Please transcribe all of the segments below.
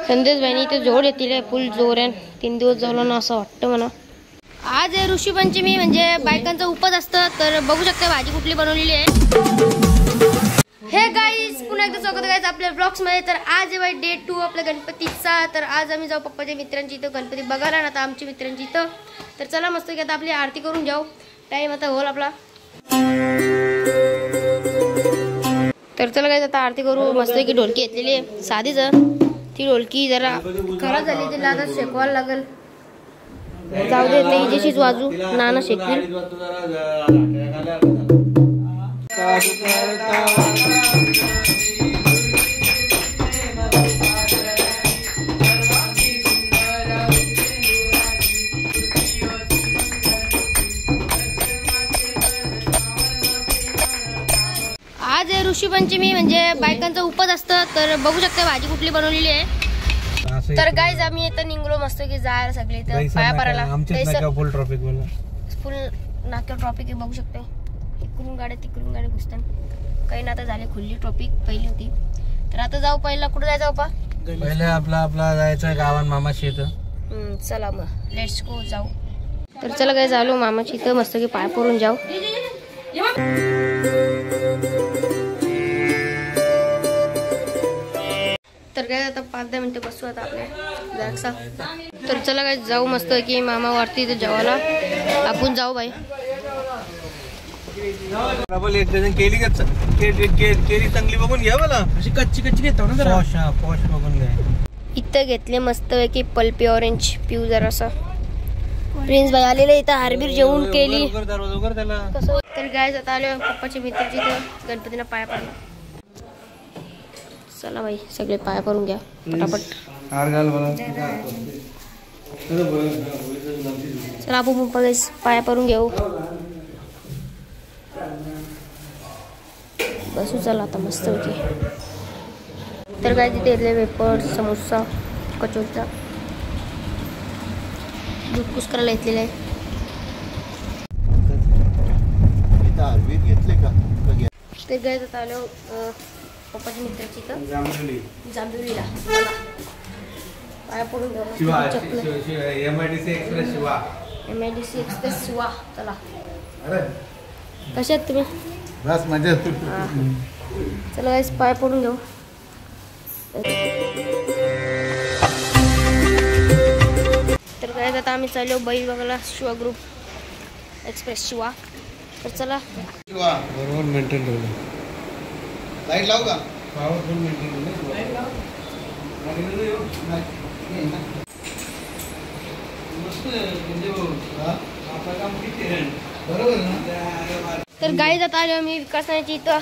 संदेश भाईनी इथे जोड येतील फुल जोर 3 दिवस झालो ना असं वाटतं मला। आज ऋषीपंचमी म्हणजे बायकांचा उपवास असतं, तर बघू शकता भाजी कुठली बनवलेली आहे। हे गाईज पुन्हा एकदा स्वागत आहे आपल्या ब्लॉग्स मध्ये। तर आज आहे डे 2 आपल्या गणपतीचा। तर आज आम्ही जाऊ पप्पाच्या मित्रांची इथं गणपती बघायला ना, आता आमच्या मित्रांची इथं। तर चला मस्त की आता आपली आरती करून जाऊ, टाइम आता होल आपला। तर चला गाईज आता आरती करू। मस्त की ढोलकी घेतलेली आहे साधीच, ती ढोलकी जरा खराब झाली, तिला आता शेकवायला लागेल। जाऊ दे ते इजेशीच वाजू, नाना शेकतील। आज ऋषीपंचमी म्हणजे बायकांचा उपवास असतं, तर बघू शकता भाजी कुठली बनवलेली आहे। तर गाईज आम्ही इथं निघलो मस्त की जायला सगळे इथं पाया परायला। फुल ट्रॉफिक फुल नाक्या ट्रॉफिक बघू शकते, इकडून गाड्या तिकडून गाड्या घुसतात। काही ना आता झाले खुल्ली ट्रॉफिक पहिली होती। तर आता जाऊ, पहिला कुठे जायचं बाप्पा? पहिले आपला जायचं गावात मामाची इथं। चला मग लेट्स गो जाऊ। तर चला गाईज आलो मामाची इथं, मस्त की पाय परून जाऊ। तर काय आता 5-10 मिनिटं बसू आता आपल्या जरासा। तर चला काय जाऊ मस्त की मामा वरती तर जेवायला आपण जाऊ बाई। केली चांगली बघून घ्या मला, अशी कच्ची घेतो ना जरा पॉश बघून घ्या। इथं घेतले मस्त की पल्पी ऑरेंज पिऊ जरासा। प्रिन्स भाई आलेले इथं हारबीर जेवून केली। तर गाय आता आलो पप्पाच्या मित्राची इथं गणपतीला पाया पडला। चला भाई सगळे पाया परून घ्या पटापट। चला आपण पाया परून घेऊ, बसू चला आता मस्त होती। तर काय तिथे घेतले वेपर, समोसा, कचोरीचा, दूध कुस करायला घेतलेलं आहे। तर काय आता आलो पप्पाच्या मित्राची इथं जांभुलीला पाया पडून घेऊ। MIDC express Shiva. चला कसे आहेत तुम्ही? बस मजेत। चला गाईस पाया पडून घेऊ। तर काय आता आम्ही चाललो बैल बघायला शिवा ग्रुप एक्सप्रेस शिवा। तर चला बरोबर मेंटेन ठेवलं। लाईट लावू का? पॉवरफुल मेंटेन तर गाईज आता आलो मी विकासाची इथं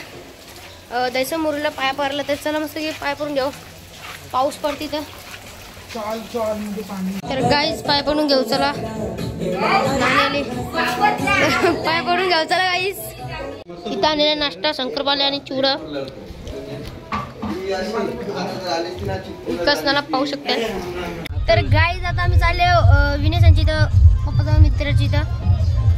दैसा मुरुला पाया पडला। तर चला मस्त की पाय पडून घेऊ, पाऊस पडते तर। तर गाईज पाय पडून घेऊ चला, पाय पडून घेऊ चला गाईज। इथं आणलेला नाश्ता शंकरपाले आणि चिवडा विकास नाना पाहू शकते। तर गाईज आता आम्ही चालले विनयची इथं, पप्पाचा मित्राची इथं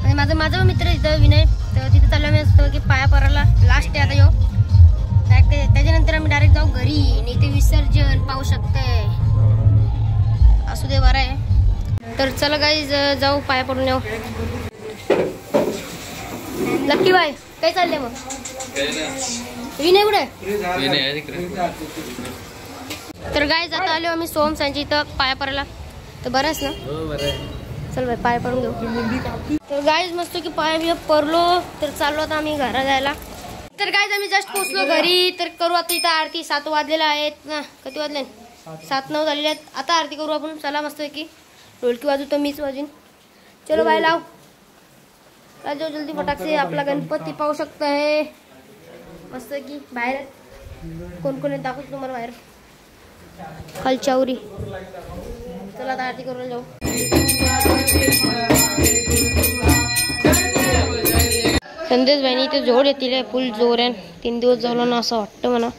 आणि माझा मित्र इथं विनय। तर तिथं चाललो मी असतो की पाया परायला, लास्ट आहे आता यो। त्याच्यानंतर आम्ही डायरेक्ट जाऊ घरी, आणि ते विसर्जन पाहू शकते। असू दे बरं आहे। तर चला गाईज जाऊ पाया पडून येऊ। लक्की बाय काय चाललंय मग? विनय कुठे? तर गाईज आता आलो आम्ही सोम सांची इथं पाया परायला। तर बरंच ना? चल बाय पाय पडून घेऊ। तर गाईज मस्त की पाया बिया पडलो। तर चाललो आता आम्ही घरा जायला। तर गाईज आम्ही जस्ट पोहोचलो घरी। तर करू आता इथं आरती। 7 वाजलेले आहेत ना, किती वाजले? 7-9 झालेले आहेत। आता आरती करू आपण। चला मस्त की ढोलकी वाजू तर मीच वाजीन। चलो बाय लाव राजो जल्दी फटाक से। आपला गणपती पाहू शकता है मस्त की बाहेर। कोण कोण दाखवतो तुम्हाला बाहेर खालच्यावरी। चला आता आरती करून जाऊ। संदेश भाईनी इथे जोड येतील फुल जोर 3 दिवस झालो ना असं वाटतं मला।